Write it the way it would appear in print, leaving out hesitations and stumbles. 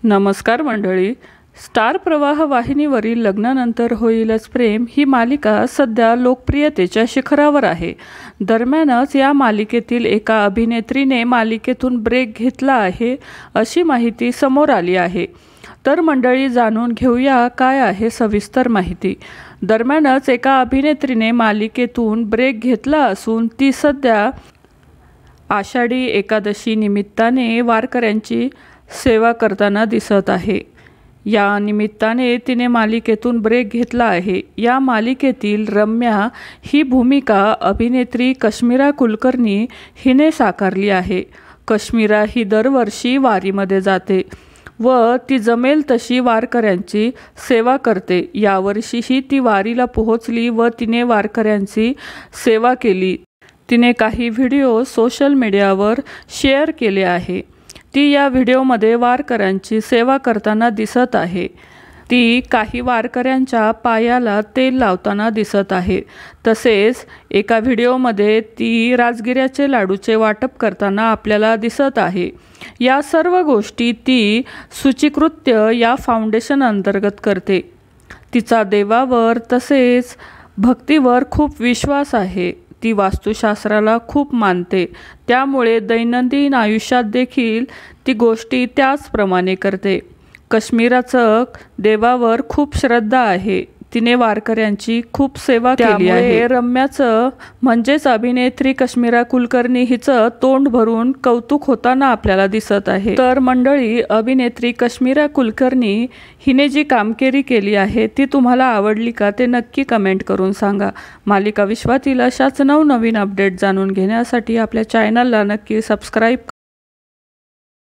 नमस्कार मंडळी. स्टार प्रवाह वाहिनीवरील लग्नानंतर होईलच प्रेम ही मालिका सध्या लोकप्रियतेच्या शिखरावर आहे. दरम्यानच या मालिकेतील एका अभिनेत्रीने मालिकेतून ब्रेक घेतला आहे अशी माहिती समोर आली आहे. तर मंडळी, जाणून घेऊया काय आहे सविस्तर माहिती. दरम्यानच एका अभिनेत्रीने मालिकेतून ब्रेक घेतला असून ती सध्या आषाढी एकादशी निमित्ताने वारकऱ्यांची सेवा करताना दिसत आहे. या निमित्ताने तिने मालिकेतून ब्रेक घेतला आहे. या मालिकेतील रम्या ही भूमिका अभिनेत्री कश्मीरा कुलकर्णी हिने साकारली आहे. कश्मीरा ही दरवर्षी वारीमध्ये जाते व ती जमेल तशी वारकऱ्यांची सेवा करते. यावर्षीही ती वारीला पोहोचली व तिने वारकऱ्यांची सेवा केली. तिने काही व्हिडिओ सोशल मीडियावर शेअर केले आहे. ती या व्हिडिओमध्ये वारकऱ्यांची सेवा करताना दिसत आहे. ती काही वारकऱ्यांच्या पायाला तेल लावताना दिसत आहे. तसेच एका व्हिडिओमध्ये ती राजगिऱ्याचे लाडूचे वाटप करताना आपल्याला दिसत आहे. या सर्व गोष्टी ती शुचिकृत्य या फाउंडेशन अंतर्गत करते. तिचा देवावर तसेच भक्तीवर खूप विश्वास आहे. ती वास्तुशास्त्राला खूप मानते. त्यामुळे दैनंदिन आयुष्यात देखील ती गोष्टी त्याचप्रमाणे करते. कश्मीराचं देवावर खूप श्रद्धा आहे. तिने वारकऱ्यांची खूप सेवा केली आहे. रम्याचं म्हणजेच अभिनेत्री कश्मीरा कुलकर्णी हिचं तोंड भरून कौतुक होताना आपल्याला दिसत आहे. तर मंडळी, अभिनेत्री कश्मीरा कुलकर्णी हिने जी कामगिरी केली आहे ती तुम्हाला आवडली का ते नक्की कमेंट करून सांगा. मालिका विश्वातील अशाच नवनवीन अपडेट जाणून घेण्यासाठी आपल्या चॅनलला नक्की सबस्क्राईब